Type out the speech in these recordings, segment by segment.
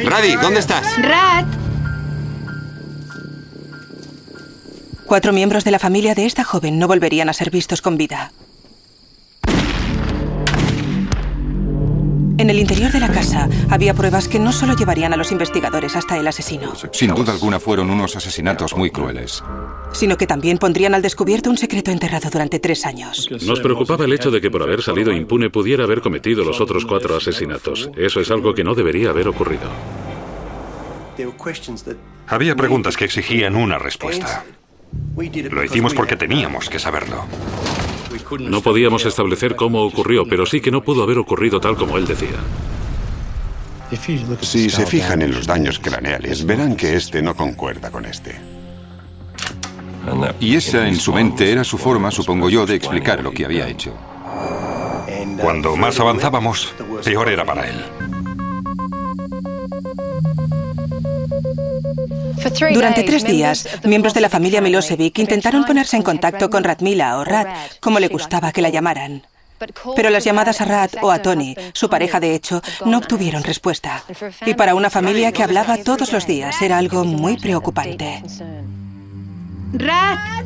Radi, ¿dónde estás? ¡Rat! 4 miembros de la familia de esta joven no volverían a ser vistos con vida. En el interior de la casa había pruebas que no solo llevarían a los investigadores hasta el asesino, Sin duda alguna fueron unos asesinatos muy crueles. sino que también pondrían al descubierto un secreto enterrado durante 3 años. Nos preocupaba el hecho de que por haber salido impune pudiera haber cometido los otros 4 asesinatos. Eso es algo que no debería haber ocurrido. Había preguntas que exigían una respuesta. Lo hicimos porque teníamos que saberlo. No podíamos establecer cómo ocurrió, pero sí que no pudo haber ocurrido tal como él decía. Si se fijan en los daños craneales, verán que este no concuerda con este. Y esa en su mente era su forma, supongo yo, de explicar lo que había hecho. Cuando más avanzábamos, peor era para él. Durante 3 días, miembros de la familia Milosevic intentaron ponerse en contacto con Radmila o Rad, como le gustaba que la llamaran. Pero las llamadas a Rad o a Tony, su pareja de hecho, no obtuvieron respuesta. Y para una familia que hablaba todos los días era algo muy preocupante. ¡Rat!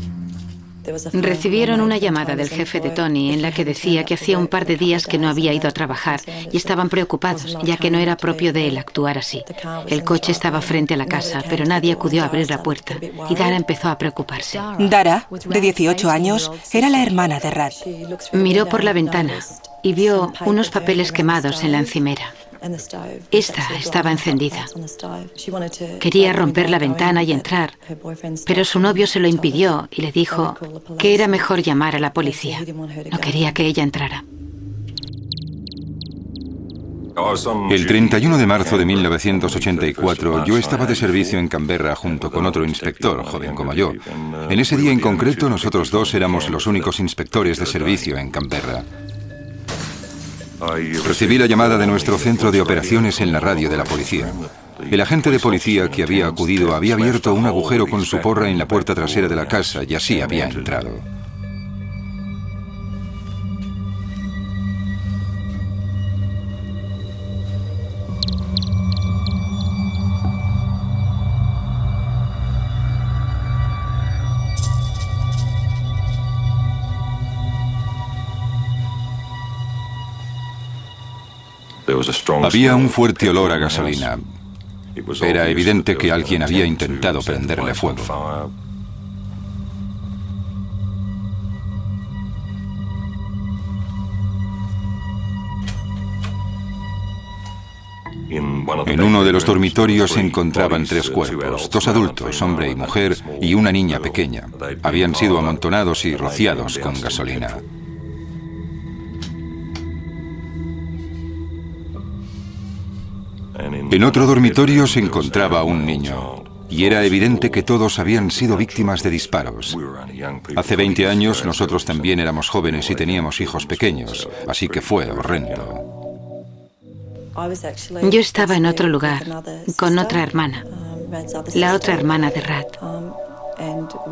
Recibieron una llamada del jefe de Tony en la que decía que hacía un par de días que no había ido a trabajar y estaban preocupados, ya que no era propio de él actuar así. El coche estaba frente a la casa, pero nadie acudió a abrir la puerta y Dara empezó a preocuparse. Dara, de 18 años, era la hermana de Rad. Miró por la ventana y vio unos papeles quemados en la encimera. Esta estaba encendida. Quería romper la ventana y entrar, pero su novio se lo impidió y le dijo que era mejor llamar a la policía. No quería que ella entrara. El 31 de marzo de 1984, yo estaba de servicio en Canberra junto con otro inspector, joven como yo. En ese día en concreto, nosotros 2 éramos los únicos inspectores de servicio en Canberra. Recibí la llamada de nuestro centro de operaciones en la radio de la policía. El agente de policía que había acudido había abierto un agujero con su porra en la puerta trasera de la casa y así había entrado. Había un fuerte olor a gasolina. Era evidente que alguien había intentado prenderle fuego. En uno de los dormitorios se encontraban 3 cuerpos, 2 adultos, hombre y mujer, y una niña pequeña. Habían sido amontonados y rociados con gasolina. En otro dormitorio se encontraba un niño, y era evidente que todos habían sido víctimas de disparos. Hace 20 años nosotros también éramos jóvenes y teníamos hijos pequeños, así que fue horrendo. Yo estaba en otro lugar, con otra hermana, la otra hermana de Rad.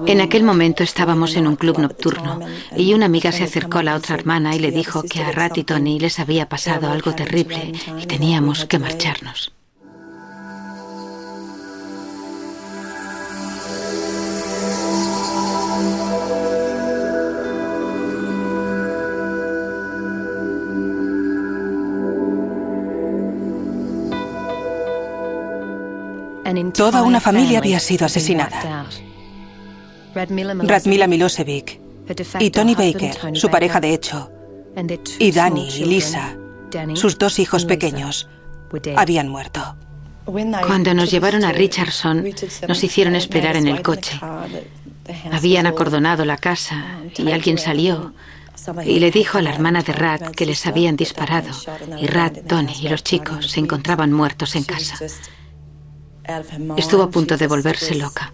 En aquel momento estábamos en un club nocturno y una amiga se acercó a la otra hermana y le dijo que a Rad y Tony les había pasado algo terrible y teníamos que marcharnos. Toda una familia había sido asesinada. Radmila Milosevic y Tony Baker, su pareja de hecho, y Danny y Lisa, sus 2 hijos pequeños, habían muerto. Cuando nos llevaron a Richardson, nos hicieron esperar en el coche. Habían acordonado la casa y alguien salió y le dijo a la hermana de Rad que les habían disparado y Rad, Tony y los chicos se encontraban muertos en casa. Estuvo a punto de volverse loca.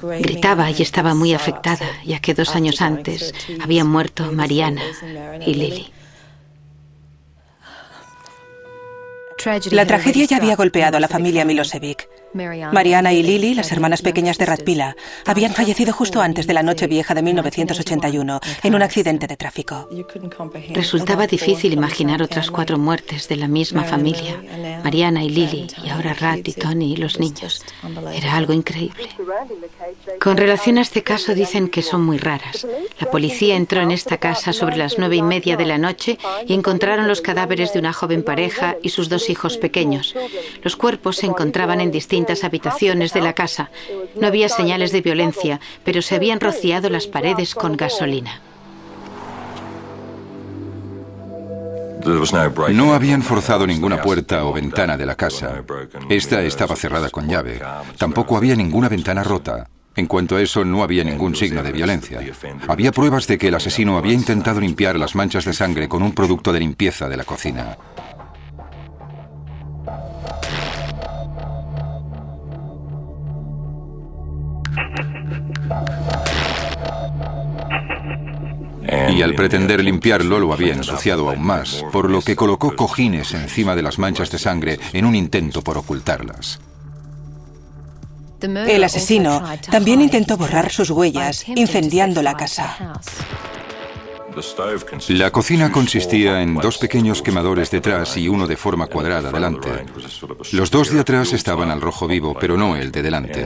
Gritaba y estaba muy afectada, ya que 2 años antes habían muerto Mariana y Lily. La tragedia ya había golpeado a la familia Milosevic. Mariana y Lily, las hermanas pequeñas de Radmila, habían fallecido justo antes de la Nochevieja de 1981 en un accidente de tráfico. Resultaba difícil imaginar otras 4 muertes de la misma familia, Mariana y Lily, y ahora Rad y Tony y los niños. Era algo increíble. Con relación a este caso dicen que son muy raras. La policía entró en esta casa sobre las 9:30 de la noche y encontraron los cadáveres de una joven pareja y sus 2 hijos pequeños. Los cuerpos se encontraban en distintas habitaciones de la casa. No había señales de violencia, pero se habían rociado las paredes con gasolina. No habían forzado ninguna puerta o ventana de la casa. Esta estaba cerrada con llave. Tampoco había ninguna ventana rota. En cuanto a eso, no había ningún signo de violencia. Había pruebas de que el asesino había intentado limpiar las manchas de sangre con un producto de limpieza de la cocina. Y al pretender limpiarlo lo había ensuciado aún más, por lo que colocó cojines encima de las manchas de sangre en un intento por ocultarlas. El asesino también intentó borrar sus huellas, incendiando la casa. La cocina consistía en 2 pequeños quemadores detrás y uno de forma cuadrada delante. Los 2 de atrás estaban al rojo vivo, pero no el de delante.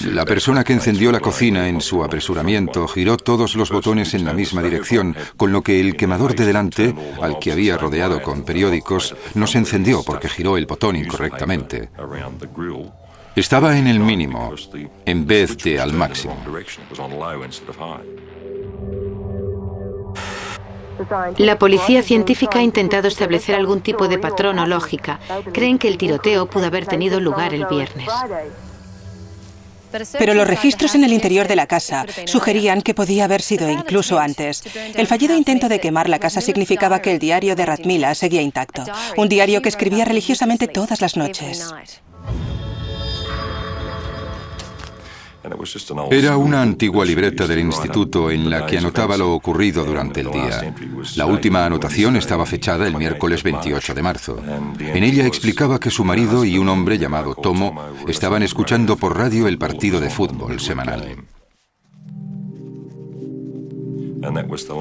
La persona que encendió la cocina en su apresuramiento giró todos los botones en la misma dirección, con lo que el quemador de delante, al que había rodeado con periódicos, no se encendió porque giró el botón incorrectamente. Estaba en el mínimo, en vez de al máximo. La policía científica ha intentado establecer algún tipo de patrón o lógica. Creen que el tiroteo pudo haber tenido lugar el viernes. Pero los registros en el interior de la casa sugerían que podía haber sido incluso antes. El fallido intento de quemar la casa significaba que el diario de Radmila seguía intacto. Un diario que escribía religiosamente todas las noches. Era una antigua libreta del instituto en la que anotaba lo ocurrido durante el día. La última anotación estaba fechada el miércoles 28 de marzo. En ella explicaba que su marido y un hombre llamado Tomo estaban escuchando por radio el partido de fútbol semanal.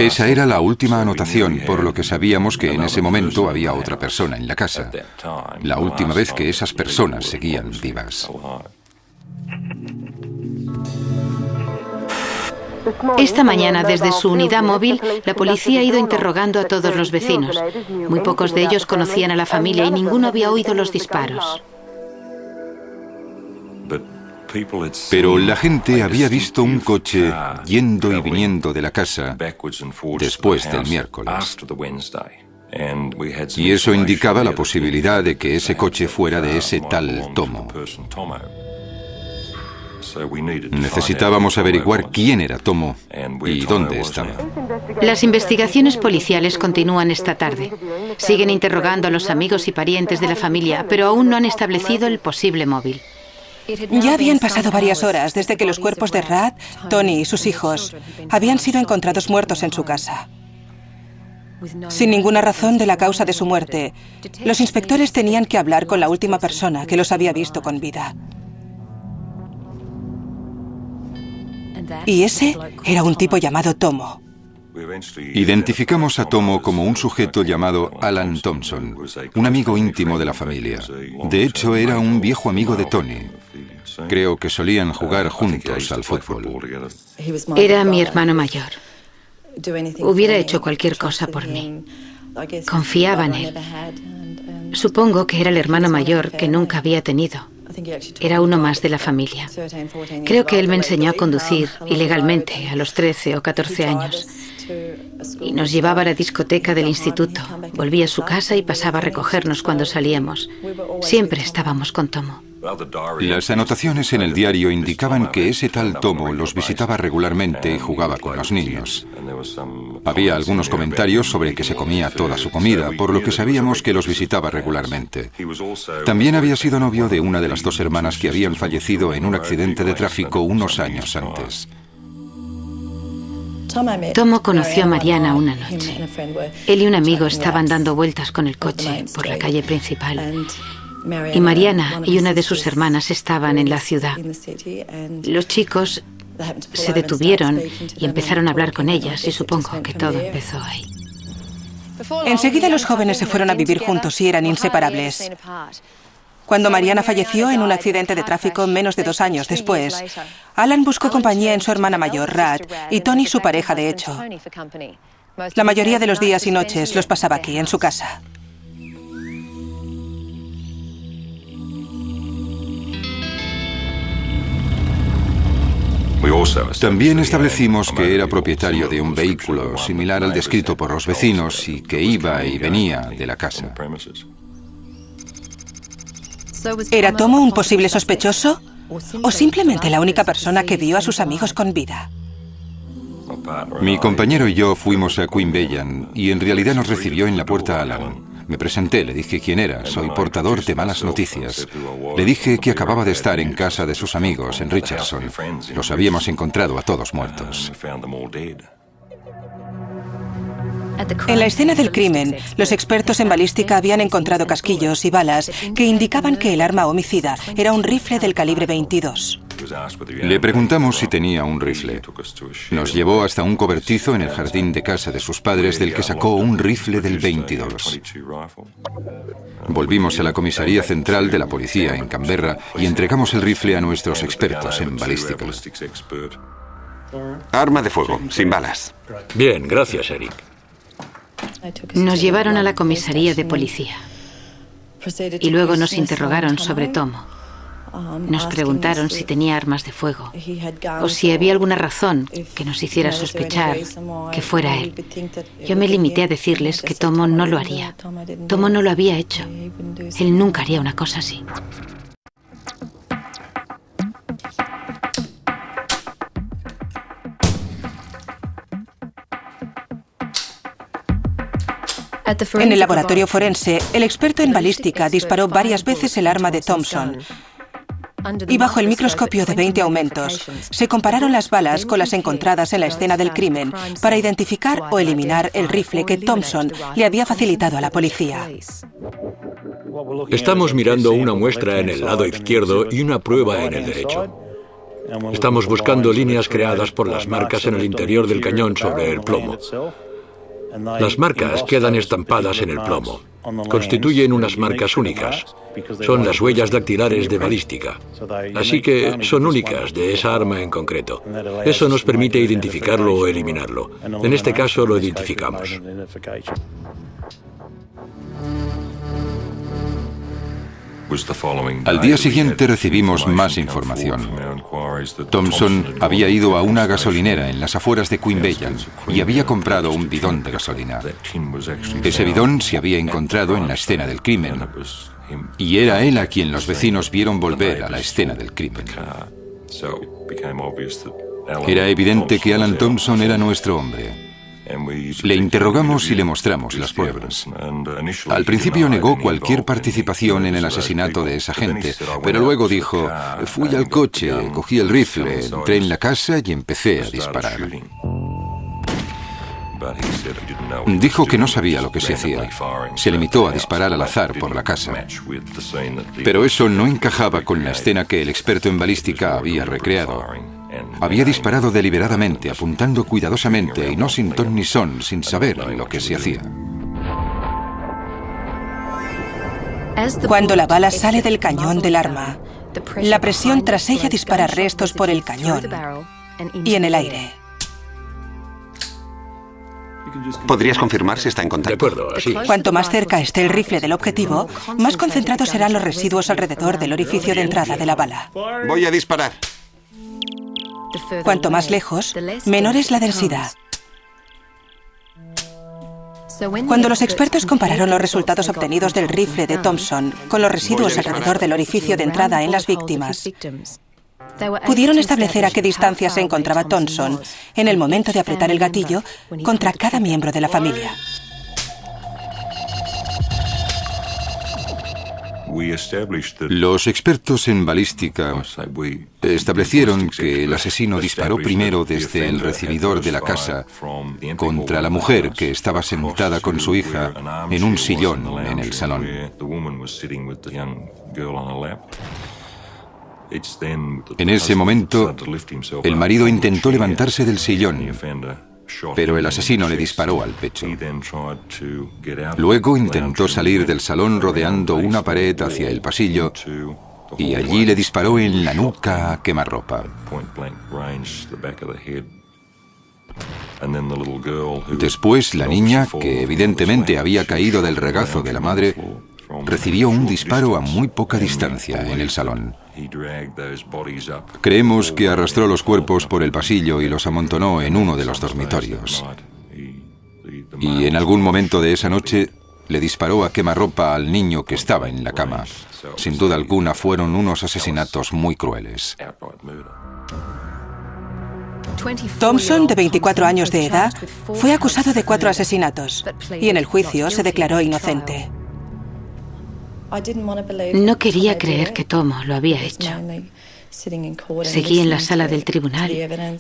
Esa era la última anotación, por lo que sabíamos que en ese momento había otra persona en la casa. La última vez que esas personas seguían vivas. Esta mañana, desde su unidad móvil, la policía ha ido interrogando a todos los vecinos. Muy pocos de ellos conocían a la familia y ninguno había oído los disparos. Pero la gente había visto un coche yendo y viniendo de la casa después del miércoles. Y eso indicaba la posibilidad de que ese coche fuera de ese tal Tomo. Necesitábamos averiguar quién era Tomo y dónde estaba. Las investigaciones policiales continúan esta tarde. Siguen interrogando a los amigos y parientes de la familia, pero aún no han establecido el posible móvil. Ya habían pasado varias horas desde que los cuerpos de Rad, Tony y sus hijos habían sido encontrados muertos en su casa. Sin ninguna razón de la causa de su muerte, los inspectores tenían que hablar con la última persona que los había visto con vida. Y ese era un tipo llamado Tomo. Identificamos a Tomo como un sujeto llamado Alan Thompson, un amigo íntimo de la familia. De hecho, era un viejo amigo de Tony. Creo que solían jugar juntos al fútbol. Era mi hermano mayor. Hubiera hecho cualquier cosa por mí. Confiaba en él. Supongo que era el hermano mayor que nunca había tenido. Era uno más de la familia. Creo que él me enseñó a conducir ilegalmente a los 13 o 14 años. Y nos llevaba a la discoteca del instituto. Volvía a su casa y pasaba a recogernos cuando salíamos. Siempre estábamos con Tomo. Las anotaciones en el diario indicaban que ese tal Tomo los visitaba regularmente y jugaba con los niños. Había algunos comentarios sobre que se comía toda su comida, por lo que sabíamos que los visitaba regularmente. También había sido novio de una de las 2 hermanas que habían fallecido en un accidente de tráfico unos años antes. Tomo conoció a Mariana una noche. Él y un amigo estaban dando vueltas con el coche por la calle principal. Y Mariana y una de sus hermanas estaban en la ciudad. Los chicos se detuvieron y empezaron a hablar con ellas, y supongo que todo empezó ahí. Enseguida los jóvenes se fueron a vivir juntos y eran inseparables. Cuando Mariana falleció en un accidente de tráfico menos de 2 años después, Alan buscó compañía en su hermana mayor, Rad, y Tony, su pareja de hecho. La mayoría de los días y noches los pasaba aquí, en su casa. También establecimos que era propietario de un vehículo similar al descrito por los vecinos y que iba y venía de la casa. ¿Era Tomo un posible sospechoso? ¿O simplemente la única persona que vio a sus amigos con vida? Mi compañero y yo fuimos a Queanbeyan y en realidad nos recibió en la puerta Alan. Me presenté, le dije quién era, soy portador de malas noticias. Le dije que acababa de estar en casa de sus amigos en Richardson. Los habíamos encontrado a todos muertos. En la escena del crimen, los expertos en balística habían encontrado casquillos y balas que indicaban que el arma homicida era un rifle del calibre 22. Le preguntamos si tenía un rifle. Nos llevó hasta un cobertizo en el jardín de casa de sus padres del que sacó un rifle del 22. Volvimos a la comisaría central de la policía en Canberra y entregamos el rifle a nuestros expertos en balística. Arma de fuego, sin balas. Bien, gracias, Eric. Nos llevaron a la comisaría de policía y luego nos interrogaron sobre Tomo. Nos preguntaron si tenía armas de fuego o si había alguna razón que nos hiciera sospechar que fuera él. Yo me limité a decirles que Tomo no lo haría. Tomo no lo había hecho. Él nunca haría una cosa así. En el laboratorio forense, el experto en balística disparó varias veces el arma de Thompson. Y bajo el microscopio de 20 aumentos, se compararon las balas con las encontradas en la escena del crimen para identificar o eliminar el rifle que Thompson le había facilitado a la policía. Estamos mirando una muestra en el lado izquierdo y una prueba en el derecho. Estamos buscando líneas creadas por las marcas en el interior del cañón sobre el plomo. Las marcas quedan estampadas en el plomo. Constituyen unas marcas únicas. Son las huellas dactilares de balística. Así que son únicas de esa arma en concreto. Eso nos permite identificarlo o eliminarlo. En este caso lo identificamos. Al día siguiente recibimos más información. Thompson había ido a una gasolinera en las afueras de Queanbeyan y había comprado un bidón de gasolina. Ese bidón se había encontrado en la escena del crimen y era él a quien los vecinos vieron volver a la escena del crimen. Era evidente que Alan Thompson era nuestro hombre. Le interrogamos y le mostramos las pruebas. Al principio negó cualquier participación en el asesinato de esa gente, pero luego dijo, fui al coche, cogí el rifle, entré en la casa y empecé a disparar. Dijo que no sabía lo que se hacía. Se limitó a disparar al azar por la casa. Pero eso no encajaba con la escena que el experto en balística había recreado. Había disparado deliberadamente, apuntando cuidadosamente y no sin ton ni son, sin saber lo que se hacía. Cuando la bala sale del cañón del arma, la presión tras ella dispara restos por el cañón y en el aire. ¿Podrías confirmar si está en contacto? De acuerdo, así. Cuanto más cerca esté el rifle del objetivo, más concentrados serán los residuos alrededor del orificio de entrada de la bala. Voy a disparar. Cuanto más lejos, menor es la densidad. Cuando los expertos compararon los resultados obtenidos del rifle de Thompson con los residuos alrededor del orificio de entrada en las víctimas, pudieron establecer a qué distancia se encontraba Thompson en el momento de apretar el gatillo contra cada miembro de la familia. Los expertos en balística establecieron que el asesino disparó primero desde el recibidor de la casa contra la mujer que estaba sentada con su hija en un sillón en el salón. En ese momento, el marido intentó levantarse del sillón, pero el asesino le disparó al pecho. Luego intentó salir del salón rodeando una pared hacia el pasillo y allí le disparó en la nuca a quemarropa. Después, la niña, que evidentemente había caído del regazo de la madre, recibió un disparo a muy poca distancia en el salón. Creemos que arrastró los cuerpos por el pasillo y los amontonó en uno de los dormitorios. Y en algún momento de esa noche le disparó a quemarropa al niño que estaba en la cama. Sin duda alguna fueron unos asesinatos muy crueles. Thompson, de 24 años de edad, fue acusado de 4 asesinatos y en el juicio se declaró inocente. No quería creer que Tomo lo había hecho. Seguí en la sala del tribunal,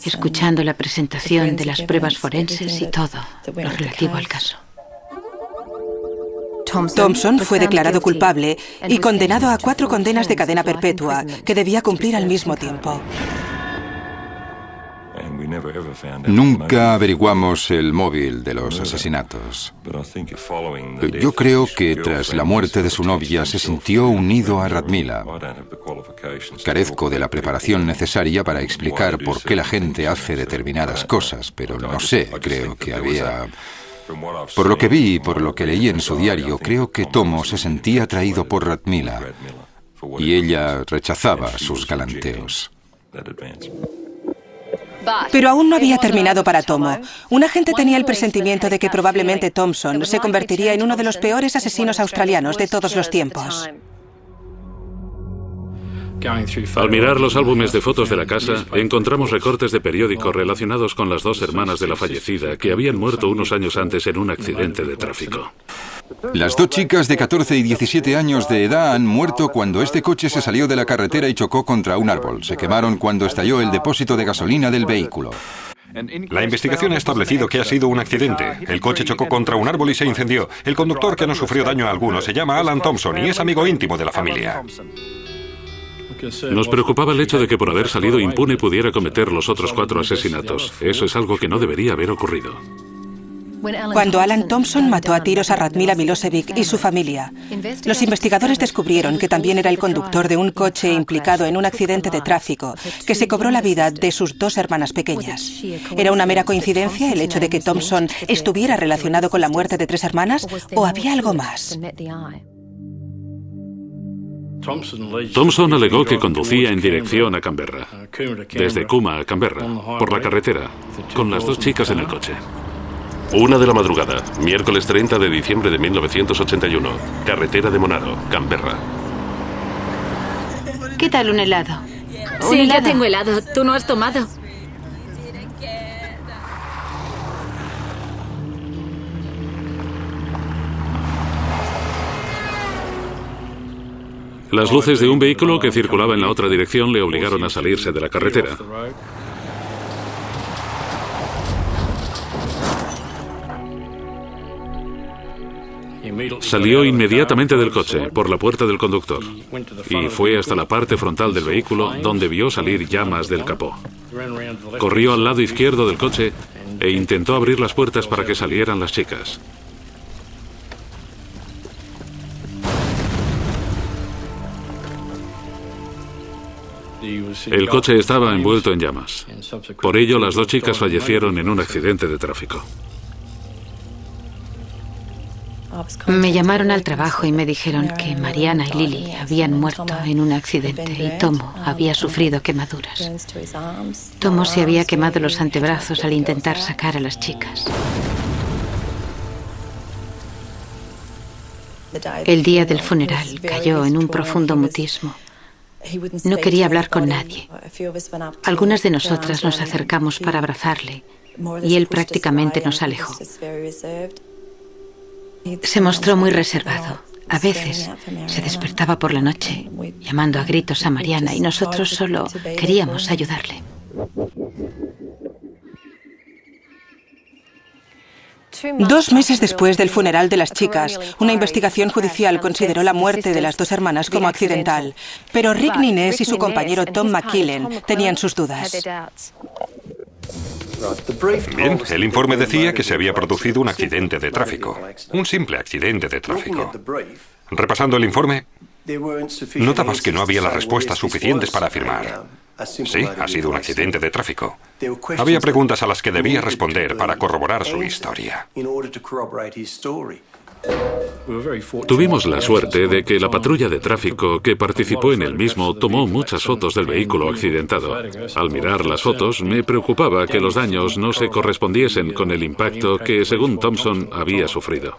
escuchando la presentación de las pruebas forenses y todo lo relativo al caso. Thompson fue declarado culpable y condenado a 4 condenas de cadena perpetua que debía cumplir al mismo tiempo. Nunca averiguamos el móvil de los asesinatos. Yo creo que tras la muerte de su novia se sintió unido a Radmila. Carezco de la preparación necesaria para explicar por qué la gente hace determinadas cosas, pero no sé, creo que había... Por lo que vi y por lo que leí en su diario, creo que Tomo se sentía atraído por Radmila y ella rechazaba sus galanteos. Pero aún no había terminado para Tomo. Un agente tenía el presentimiento de que probablemente Thompson se convertiría en uno de los peores asesinos australianos de todos los tiempos. Al mirar los álbumes de fotos de la casa, encontramos recortes de periódicos relacionados con las 2 hermanas de la fallecida que habían muerto unos años antes en un accidente de tráfico. Las 2 chicas de 14 y 17 años de edad han muerto cuando este coche se salió de la carretera y chocó contra un árbol. Se quemaron cuando estalló el depósito de gasolina del vehículo. La investigación ha establecido que ha sido un accidente. El coche chocó contra un árbol y se incendió. El conductor, que no sufrió daño alguno, se llama Alan Thompson y es amigo íntimo de la familia. Nos preocupaba el hecho de que por haber salido impune pudiera cometer los otros 4 asesinatos. Eso es algo que no debería haber ocurrido. Cuando Alan Thompson mató a tiros a Radmila Milosevic y su familia, los investigadores descubrieron que también era el conductor de un coche implicado en un accidente de tráfico que se cobró la vida de sus 2 hermanas pequeñas. ¿Era una mera coincidencia el hecho de que Thompson estuviera relacionado con la muerte de 3 hermanas o había algo más? Thompson alegó que conducía en dirección a Canberra, desde Cooma a Canberra, por la carretera, con las 2 chicas en el coche. 1 de la madrugada, miércoles 30 de diciembre de 1981, carretera de Monaro, Canberra. ¿Qué tal un helado? Sí, ya tengo helado. ¿Tú no has tomado? Las luces de un vehículo que circulaba en la otra dirección le obligaron a salirse de la carretera. Salió inmediatamente del coche, por la puerta del conductor, y fue hasta la parte frontal del vehículo donde vio salir llamas del capó. Corrió al lado izquierdo del coche e intentó abrir las puertas para que salieran las chicas. El coche estaba envuelto en llamas. Por ello, las 2 chicas fallecieron en un accidente de tráfico. Me llamaron al trabajo y me dijeron que Mariana y Lily habían muerto en un accidente y Tomo había sufrido quemaduras. Tomo se había quemado los antebrazos al intentar sacar a las chicas. El día del funeral cayó en un profundo mutismo. No quería hablar con nadie. Algunas de nosotras nos acercamos para abrazarle y él prácticamente nos alejó. Se mostró muy reservado. A veces se despertaba por la noche llamando a gritos a Mariana y nosotros solo queríamos ayudarle. 2 meses después del funeral de las chicas, una investigación judicial consideró la muerte de las 2 hermanas como accidental, pero Rick Nines y su compañero Tom McKillen tenían sus dudas. Bien, el informe decía que se había producido un accidente de tráfico, un simple accidente de tráfico. Repasando el informe, notabas que no había las respuestas suficientes para afirmar: sí, ha sido un accidente de tráfico. Había preguntas a las que debía responder para corroborar su historia. Tuvimos la suerte de que la patrulla de tráfico que participó en el mismo tomó muchas fotos del vehículo accidentado. Al mirar las fotos, me preocupaba que los daños no se correspondiesen con el impacto que, según Thompson, había sufrido.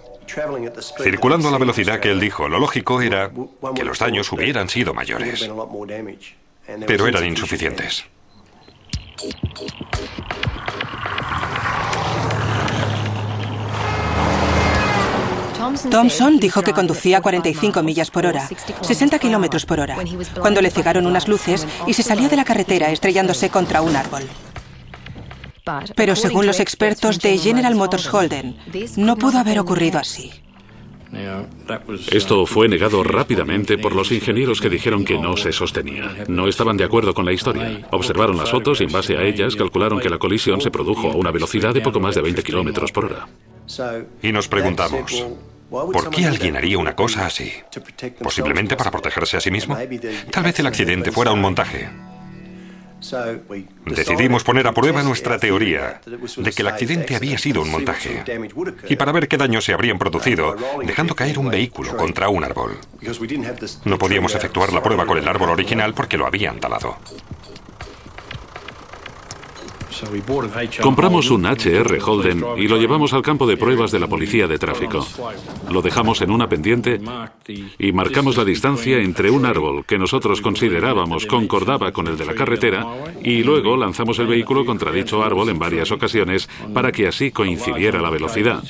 Circulando a la velocidad que él dijo, lo lógico era que los daños hubieran sido mayores, pero eran insuficientes. Thompson dijo que conducía a 45 millas por hora, 60 kilómetros por hora, cuando le cegaron unas luces y se salió de la carretera estrellándose contra un árbol. Pero según los expertos de General Motors Holden, no pudo haber ocurrido así. Esto fue negado rápidamente por los ingenieros que dijeron que no se sostenía. No estaban de acuerdo con la historia. Observaron las fotos y en base a ellas calcularon que la colisión se produjo a una velocidad de poco más de 20 kilómetros por hora. Y nos preguntamos, ¿por qué alguien haría una cosa así? ¿Posiblemente para protegerse a sí mismo? Tal vez el accidente fuera un montaje. Decidimos poner a prueba nuestra teoría de que el accidente había sido un montaje y para ver qué daños se habrían producido dejando caer un vehículo contra un árbol. No podíamos efectuar la prueba con el árbol original porque lo habían talado. Compramos un HR Holden y lo llevamos al campo de pruebas de la policía de tráfico. Lo dejamos en una pendiente y marcamos la distancia entre un árbol que nosotros considerábamos concordaba con el de la carretera y luego lanzamos el vehículo contra dicho árbol en varias ocasiones para que así coincidiera la velocidad.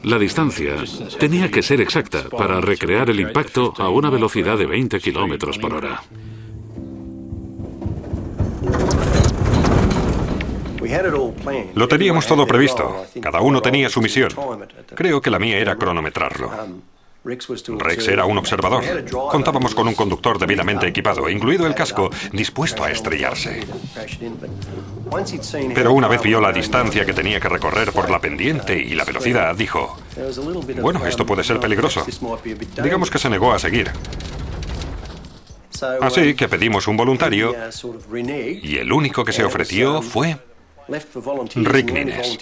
La distancia tenía que ser exacta para recrear el impacto a una velocidad de 20 kilómetros por hora. Lo teníamos todo previsto. Cada uno tenía su misión. Creo que la mía era cronometrarlo. Rex era un observador. Contábamos con un conductor debidamente equipado, incluido el casco, dispuesto a estrellarse. Pero una vez vio la distancia que tenía que recorrer por la pendiente y la velocidad, dijo: bueno, esto puede ser peligroso. Digamos que se negó a seguir. Así que pedimos un voluntario y el único que se ofreció fue Rick Nines.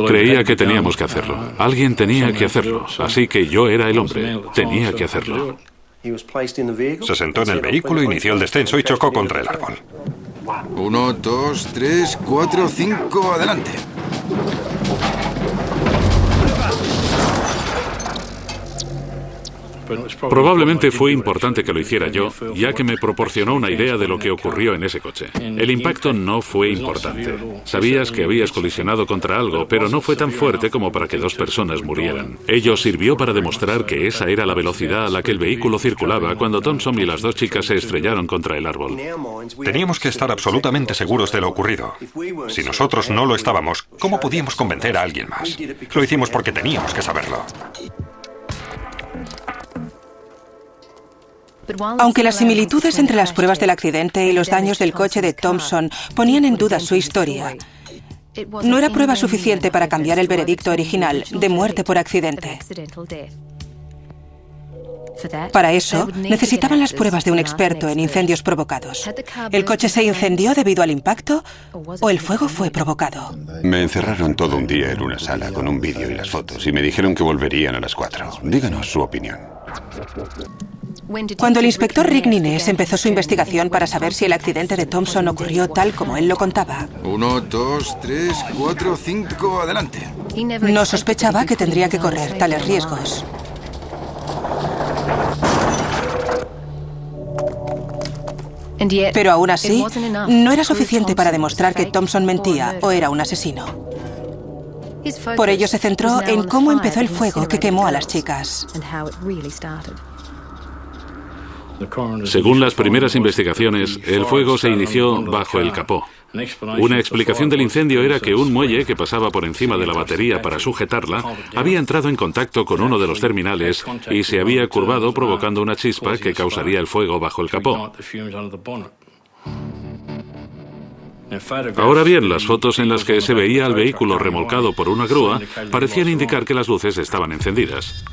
Creía que teníamos que hacerlo. Alguien tenía que hacerlo. Así que yo era el hombre. Tenía que hacerlo. Se sentó en el vehículo, inició el descenso y chocó contra el árbol. 1, 2, 3, 4, 5, adelante. Probablemente fue importante que lo hiciera yo, ya que me proporcionó una idea de lo que ocurrió en ese coche. El impacto no fue importante. Sabías que habías colisionado contra algo, pero no fue tan fuerte como para que 2 personas murieran. Ello sirvió para demostrar que esa era la velocidad a la que el vehículo circulaba cuando Thompson y las 2 chicas se estrellaron contra el árbol. Teníamos que estar absolutamente seguros de lo ocurrido. Si nosotros no lo estábamos, ¿cómo podíamos convencer a alguien más? Lo hicimos porque teníamos que saberlo. Aunque las similitudes entre las pruebas del accidente y los daños del coche de Thompson ponían en duda su historia, no era prueba suficiente para cambiar el veredicto original de muerte por accidente. Para eso, necesitaban las pruebas de un experto en incendios provocados. ¿El coche se incendió debido al impacto o el fuego fue provocado? Me encerraron todo un día en una sala con un vídeo y las fotos y me dijeron que volverían a las 4. Díganos su opinión. Cuando el inspector Rick Nines empezó su investigación para saber si el accidente de Thompson ocurrió tal como él lo contaba, 1, 2, 3, 4, 5, adelante. No sospechaba que tendría que correr tales riesgos. Pero aún así, no era suficiente para demostrar que Thompson mentía o era un asesino. Por ello se centró en cómo empezó el fuego que quemó a las chicas. Según las primeras investigaciones, el fuego se inició bajo el capó. Una explicación del incendio era que un muelle que pasaba por encima de la batería para sujetarla había entrado en contacto con uno de los terminales y se había curvado, provocando una chispa que causaría el fuego bajo el capó. Ahora bien, las fotos en las que se veía al vehículo remolcado por una grúa parecían indicar que las luces estaban encendidas.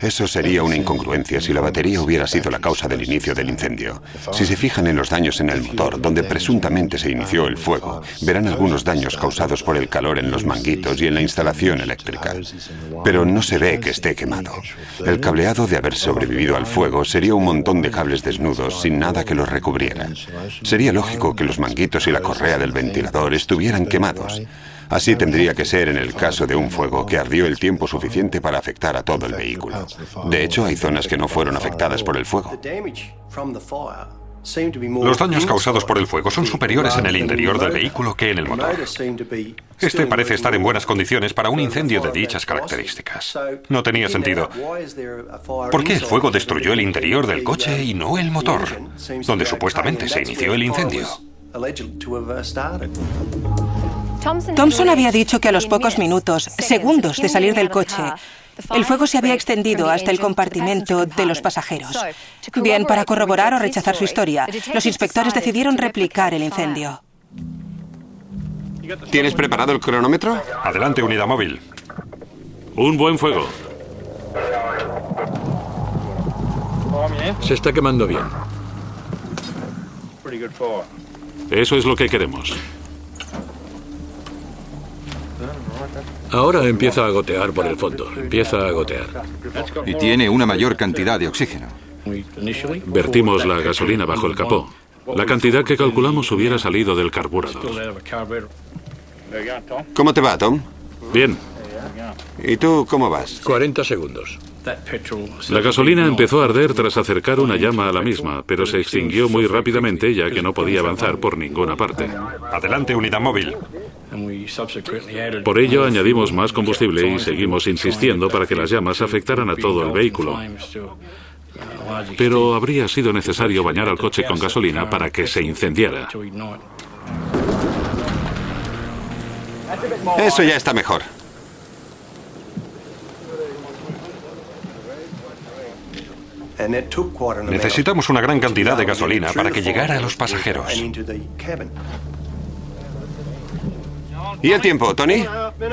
Eso sería una incongruencia si la batería hubiera sido la causa del inicio del incendio. Si se fijan en los daños en el motor, donde presuntamente se inició el fuego, verán algunos daños causados por el calor en los manguitos y en la instalación eléctrica. Pero no se ve que esté quemado. El cableado de haber sobrevivido al fuego sería un montón de cables desnudos sin nada que los recubriera. Sería lógico que los manguitos y la correa del ventilador estuvieran quemados. Así tendría que ser en el caso de un fuego que ardió el tiempo suficiente para afectar a todo el vehículo. De hecho, hay zonas que no fueron afectadas por el fuego. Los daños causados por el fuego son superiores en el interior del vehículo que en el motor. Este parece estar en buenas condiciones para un incendio de dichas características. No tenía sentido. ¿Por qué el fuego destruyó el interior del coche y no el motor, donde supuestamente se inició el incendio? Thompson había dicho que a los pocos minutos, segundos de salir del coche, el fuego se había extendido hasta el compartimento de los pasajeros. Bien, para corroborar o rechazar su historia, los inspectores decidieron replicar el incendio. ¿Tienes preparado el cronómetro? Adelante, unidad móvil. Un buen fuego. Se está quemando bien. Eso es lo que queremos. Ahora empieza a gotear por el fondo. Empieza a gotear. Y tiene una mayor cantidad de oxígeno. Vertimos la gasolina bajo el capó. La cantidad que calculamos hubiera salido del carburador. ¿Cómo te va, Tom? Bien. ¿Y tú cómo vas? 40 segundos. La gasolina empezó a arder tras acercar una llama a la misma, pero se extinguió muy rápidamente ya que no podía avanzar por ninguna parte. Adelante, unidad móvil. Por ello añadimos más combustible y seguimos insistiendo para que las llamas afectaran a todo el vehículo. Pero habría sido necesario bañar al coche con gasolina para que se incendiara. Eso ya está mejor. Necesitamos una gran cantidad de gasolina para que llegara a los pasajeros. ¿Y el tiempo, Tony?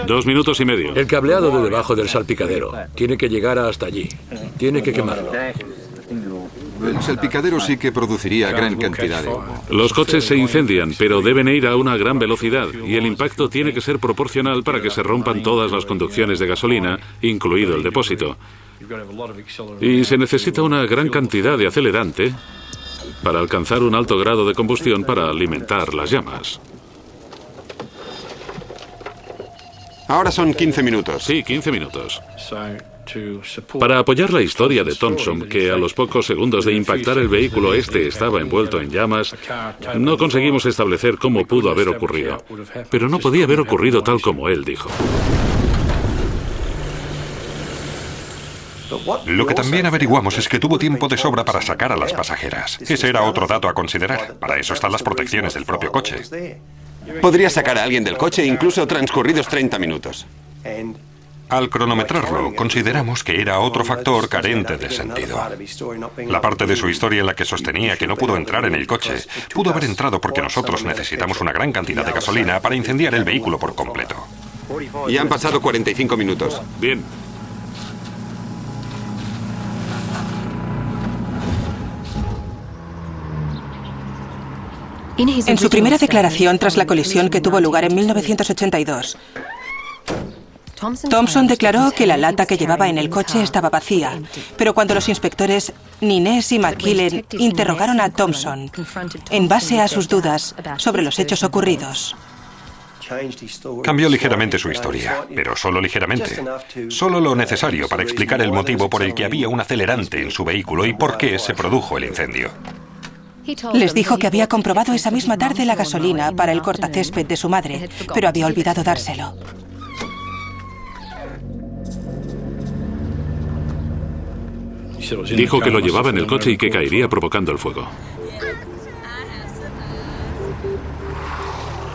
2 minutos y medio. El cableado de debajo del salpicadero tiene que llegar hasta allí. Tiene que quemarlo. El salpicadero sí que produciría gran cantidad de humo. Los coches se incendian, pero deben ir a una gran velocidad y el impacto tiene que ser proporcional para que se rompan todas las conducciones de gasolina, incluido el depósito. Y se necesita una gran cantidad de acelerante para alcanzar un alto grado de combustión para alimentar las llamas. Ahora son 15 minutos. Sí, 15 minutos. Para apoyar la historia de Thompson, que a los pocos segundos de impactar el vehículo estaba envuelto en llamas, no conseguimos establecer cómo pudo haber ocurrido. Pero no podía haber ocurrido tal como él dijo. Lo que también averiguamos es que tuvo tiempo de sobra para sacar a las pasajeras. Ese era otro dato a considerar. Para eso están las protecciones del propio coche. Podría sacar a alguien del coche incluso transcurridos 30 minutos. Al cronometrarlo, consideramos que era otro factor carente de sentido. La parte de su historia en la que sostenía que no pudo entrar en el coche, pudo haber entrado porque nosotros necesitamos una gran cantidad de gasolina para incendiar el vehículo por completo. Ya han pasado 45 minutos. Bien. En su primera declaración tras la colisión que tuvo lugar en 1982, Thompson declaró que la lata que llevaba en el coche estaba vacía, pero cuando los inspectores Nines y McKillen interrogaron a Thompson en base a sus dudas sobre los hechos ocurridos, Cambió ligeramente su historia, pero solo ligeramente. Solo lo necesario para explicar el motivo por el que había un acelerante en su vehículo y por qué se produjo el incendio. Les dijo que había comprobado esa misma tarde la gasolina para el cortacésped de su madre, pero había olvidado dárselo. Dijo que lo llevaba en el coche y que caería provocando el fuego.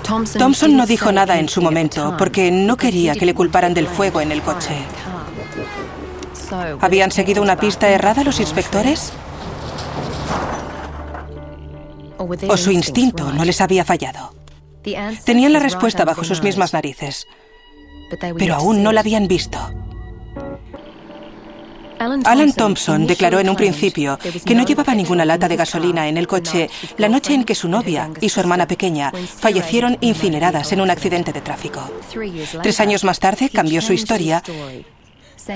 Thompson no dijo nada en su momento porque no quería que le culparan del fuego en el coche. ¿Habían seguido una pista errada los inspectores? ¿O su instinto no les había fallado? Tenían la respuesta bajo sus mismas narices, pero aún no la habían visto. Alan Thompson declaró en un principio que no llevaba ninguna lata de gasolina en el coche la noche en que su novia y su hermana pequeña fallecieron incineradas en un accidente de tráfico. 3 años más tarde cambió su historia,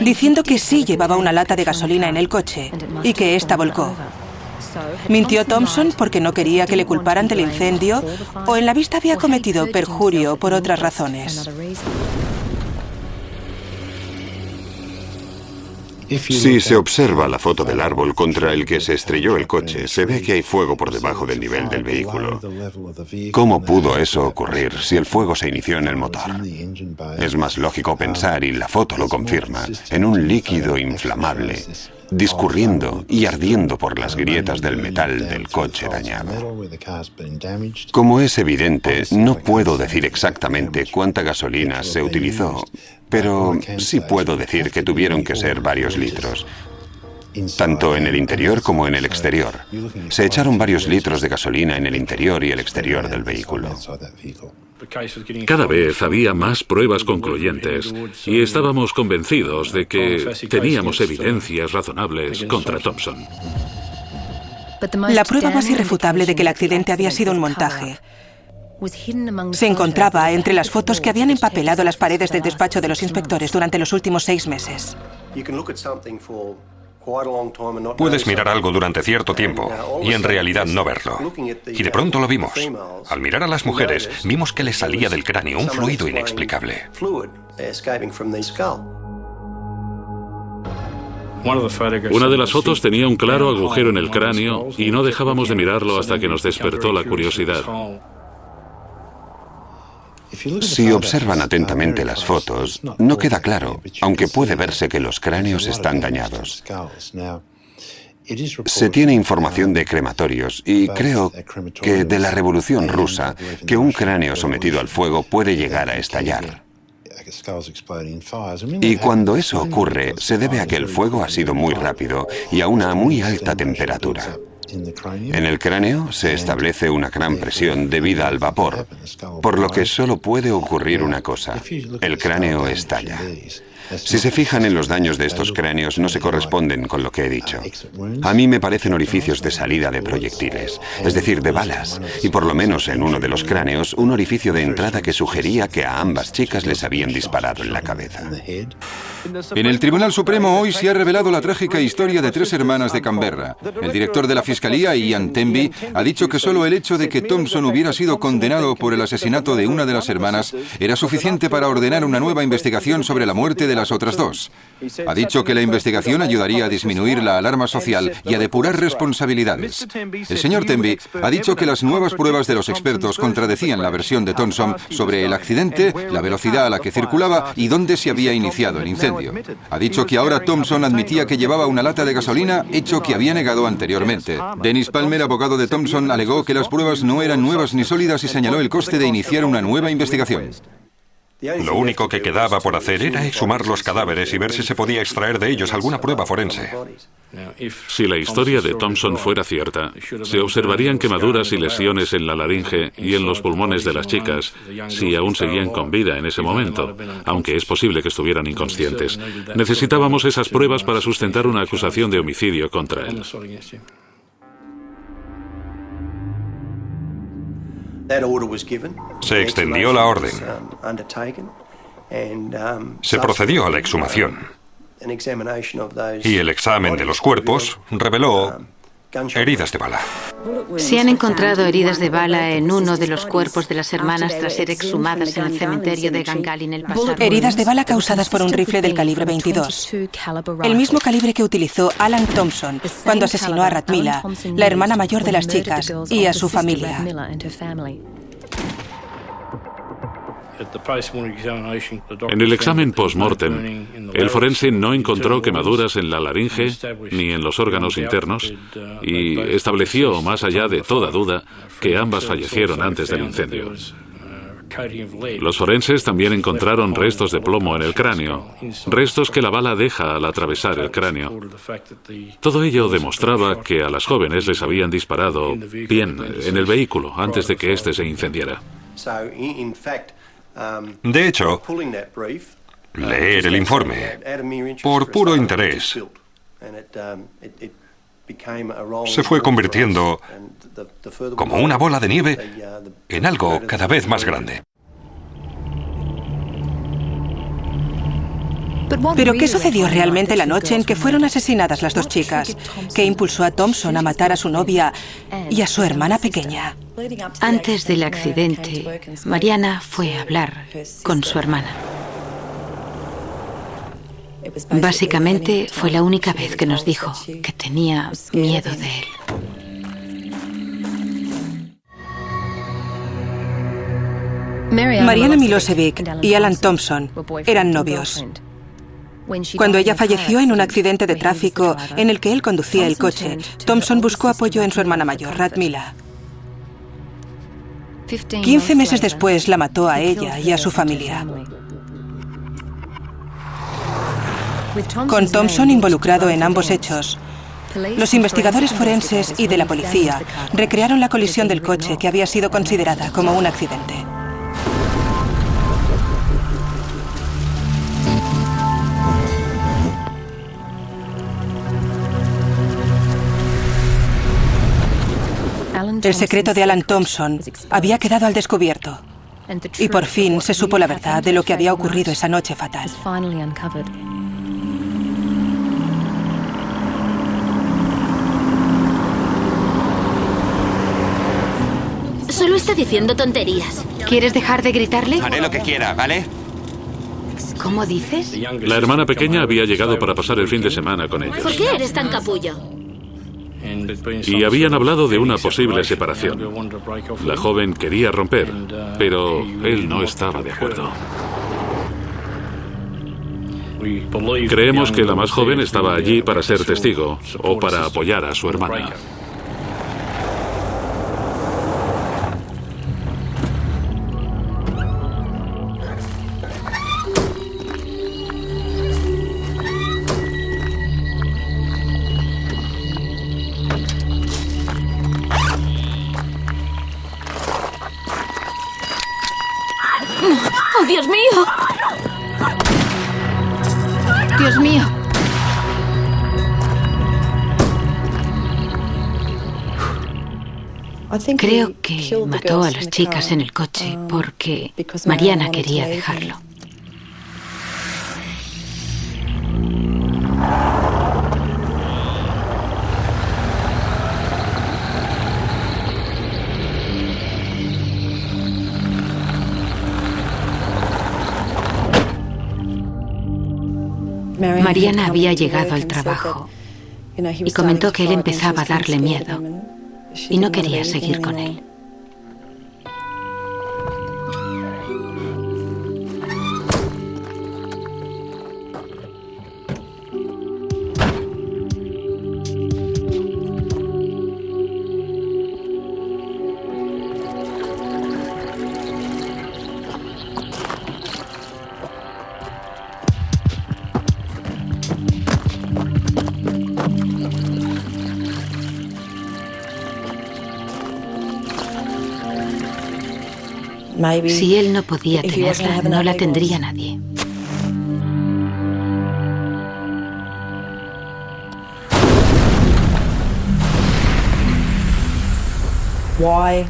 diciendo que sí llevaba una lata de gasolina en el coche y que ésta volcó. ¿Mintió Thompson porque no quería que le culparan del incendio o en la vista había cometido perjurio por otras razones? Si se observa la foto del árbol contra el que se estrelló el coche, se ve que hay fuego por debajo del nivel del vehículo. ¿Cómo pudo eso ocurrir si el fuego se inició en el motor? Es más lógico pensar, y la foto lo confirma, en un líquido inflamable, discurriendo y ardiendo por las grietas del metal del coche dañado. Como es evidente, no puedo decir exactamente cuánta gasolina se utilizó, pero sí puedo decir que tuvieron que ser varios litros, tanto en el interior como en el exterior. Se echaron varios litros de gasolina en el interior y el exterior del vehículo. Cada vez había más pruebas concluyentes y estábamos convencidos de que teníamos evidencias razonables contra Thompson. La prueba más irrefutable de que el accidente había sido un montaje se encontraba entre las fotos que habían empapelado las paredes del despacho de los inspectores durante los últimos 6 meses. Puedes mirar algo durante cierto tiempo y en realidad no verlo. Y de pronto lo vimos. Al mirar a las mujeres, vimos que les salía del cráneo un fluido inexplicable. Una de las fotos tenía un claro agujero en el cráneo y no dejábamos de mirarlo hasta que nos despertó la curiosidad. Si observan atentamente las fotos, no queda claro, aunque puede verse que los cráneos están dañados. Se tiene información de crematorios y creo que de la Revolución Rusa que un cráneo sometido al fuego puede llegar a estallar. Y cuando eso ocurre, se debe a que el fuego ha sido muy rápido y a una muy alta temperatura. En el cráneo se establece una gran presión debida al vapor, por lo que solo puede ocurrir una cosa: el cráneo estalla. Si se fijan en los daños de estos cráneos, no se corresponden con lo que he dicho. A mí me parecen orificios de salida de proyectiles, es decir, de balas, y por lo menos en uno de los cráneos, un orificio de entrada que sugería que a ambas chicas les habían disparado en la cabeza. En el Tribunal Supremo hoy se ha revelado la trágica historia de 3 hermanas de Canberra. El director de la Fiscalía, Ian Temby, ha dicho que solo el hecho de que Thompson hubiera sido condenado por el asesinato de una de las hermanas era suficiente para ordenar una nueva investigación sobre la muerte de las otras 2. Ha dicho que la investigación ayudaría a disminuir la alarma social y a depurar responsabilidades. El señor Temby ha dicho que las nuevas pruebas de los expertos contradecían la versión de Thompson sobre el accidente, la velocidad a la que circulaba y dónde se había iniciado el incendio. Ha dicho que ahora Thompson admitía que llevaba una lata de gasolina, hecho que había negado anteriormente. Dennis Palmer, abogado de Thompson, alegó que las pruebas no eran nuevas ni sólidas y señaló el coste de iniciar una nueva investigación. Lo único que quedaba por hacer era exhumar los cadáveres y ver si se podía extraer de ellos alguna prueba forense. Si la historia de Thompson fuera cierta, se observarían quemaduras y lesiones en la laringe y en los pulmones de las chicas, si aún seguían con vida en ese momento, aunque es posible que estuvieran inconscientes. Necesitábamos esas pruebas para sustentar una acusación de homicidio contra él. Se extendió la orden. Se procedió a la exhumación. Y el examen de los cuerpos reveló Heridas de bala. Se han encontrado heridas de bala en uno de los cuerpos de las hermanas tras ser exhumadas en el cementerio de Gangalin el pasado. Heridas de bala causadas por un rifle del calibre 22. El mismo calibre que utilizó Alan Thompson cuando asesinó a Radmila, la hermana mayor de las chicas, y a su familia. En el examen post-mortem, el forense no encontró quemaduras en la laringe ni en los órganos internos y estableció, más allá de toda duda, que ambas fallecieron antes del incendio. Los forenses también encontraron restos de plomo en el cráneo, restos que la bala deja al atravesar el cráneo. Todo ello demostraba que a las jóvenes les habían disparado bien en el vehículo antes de que éste se incendiara. De hecho, leer el informe, por puro interés, se fue convirtiendo, como una bola de nieve, en algo cada vez más grande. ¿Pero qué sucedió realmente la noche en que fueron asesinadas las dos chicas? ¿Qué impulsó a Thompson a matar a su novia y a su hermana pequeña? Antes del accidente, Mariana fue a hablar con su hermana. Básicamente fue la única vez que nos dijo que tenía miedo de él. Mariana Milosevic y Alan Thompson eran novios. Cuando ella falleció en un accidente de tráfico en el que él conducía el coche, Thompson buscó apoyo en su hermana mayor, Radmila. 15 meses después la mató a ella y a su familia. Con Thompson involucrado en ambos hechos, los investigadores forenses y de la policía recrearon la colisión del coche que había sido considerada como un accidente. El secreto de Alan Thompson había quedado al descubierto. Y por fin se supo la verdad de lo que había ocurrido esa noche fatal. Solo está diciendo tonterías. ¿Quieres dejar de gritarle? Haré lo que quiera, ¿vale? ¿Cómo dices? La hermana pequeña había llegado para pasar el fin de semana con ellos. ¿Por qué eres tan capullo? Y habían hablado de una posible separación. La joven quería romper, pero él no estaba de acuerdo. Creemos que la más joven estaba allí para ser testigo o para apoyar a su hermana. ¡Oh, Dios mío! ¡Dios mío! Creo que mató a las chicas en el coche porque Mariana quería dejarlo. Mariana había llegado al trabajo y comentó que él empezaba a darle miedo y no quería seguir con él. Si él no podía tenerla, no la tendría nadie.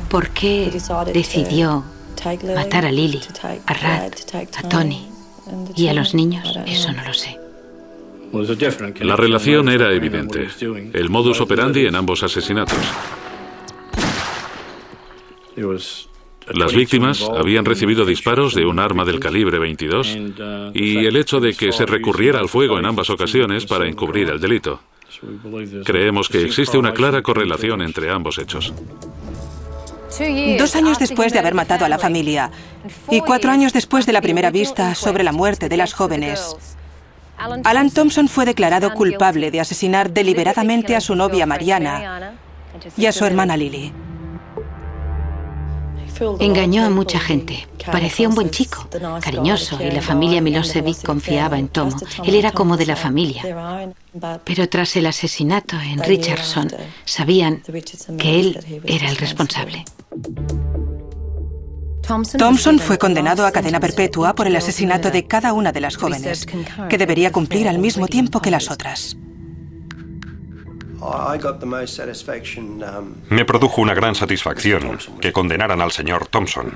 ¿Por qué decidió matar a Lily, a Rad, a Tony y a los niños? Eso no lo sé. La relación era evidente. El modus operandi en ambos asesinatos. Las víctimas habían recibido disparos de un arma del calibre 22 y el hecho de que se recurriera al fuego en ambas ocasiones para encubrir el delito. Creemos que existe una clara correlación entre ambos hechos. 2 años después de haber matado a la familia y 4 años después de la primera vista sobre la muerte de las jóvenes, Alan Thompson fue declarado culpable de asesinar deliberadamente a su novia Mariana y a su hermana Lily. Engañó a mucha gente. Parecía un buen chico, cariñoso, y la familia Milosevic confiaba en Tomo. Él era como de la familia. Pero tras el asesinato en Richardson, sabían que él era el responsable. Thompson fue condenado a cadena perpetua por el asesinato de cada una de las jóvenes, que debería cumplir al mismo tiempo que las otras. Me produjo una gran satisfacción que condenaran al señor Thompson,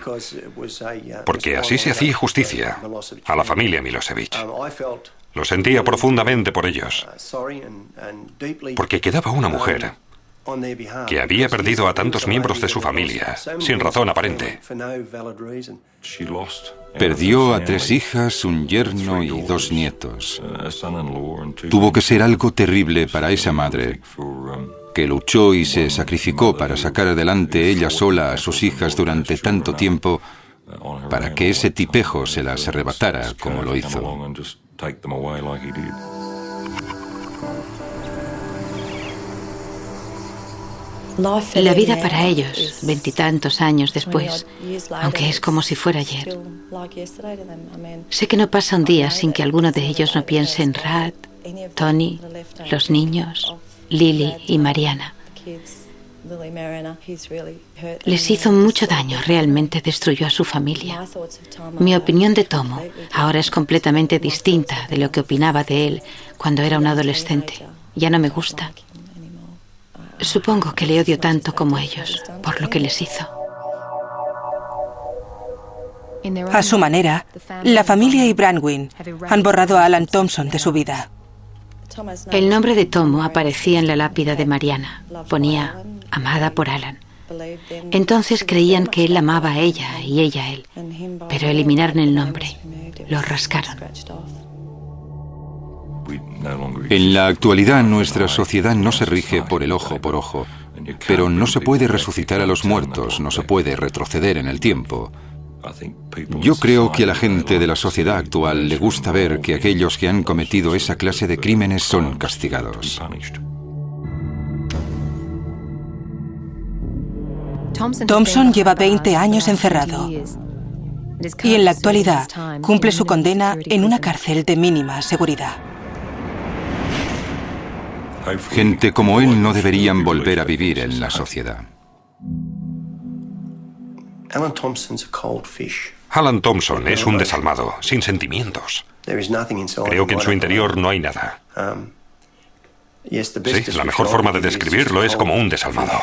porque así se hacía justicia a la familia Milosevic. Lo sentía profundamente por ellos, porque quedaba una mujer que había perdido a tantos miembros de su familia sin razón aparente. Perdió a 3 hijas, un yerno y 2 nietos. Tuvo que ser algo terrible para esa madre, que luchó y se sacrificó para sacar adelante ella sola a sus hijas durante tanto tiempo, para que ese tipejo se las arrebatara como lo hizo. La vida para ellos, 20 y tantos años después, aunque es como si fuera ayer. Sé que no pasa un día sin que alguno de ellos no piense en Rad, Tony, los niños, Lily y Mariana. Les hizo mucho daño, realmente destruyó a su familia. Mi opinión de Tomo ahora es completamente distinta de lo que opinaba de él cuando era un adolescente. Ya no me gusta. Supongo que le odio tanto como ellos, por lo que les hizo. A su manera, la familia y Brandwin han borrado a Alan Thompson de su vida. El nombre de Tomo aparecía en la lápida de Mariana. Ponía, amada por Alan. Entonces creían que él amaba a ella y ella a él, pero eliminaron el nombre, lo rascaron. En la actualidad nuestra sociedad no se rige por el ojo por ojo, pero no se puede resucitar a los muertos, no se puede retroceder en el tiempo. Yo creo que a la gente de la sociedad actual le gusta ver que aquellos que han cometido esa clase de crímenes son castigados. Thompson lleva 20 años encerrado y en la actualidad cumple su condena en una cárcel de mínima seguridad. Gente como él no deberían volver a vivir en la sociedad. Alan Thompson es un desalmado, sin sentimientos. Creo que en su interior no hay nada. Sí, la mejor forma de describirlo es como un desalmado.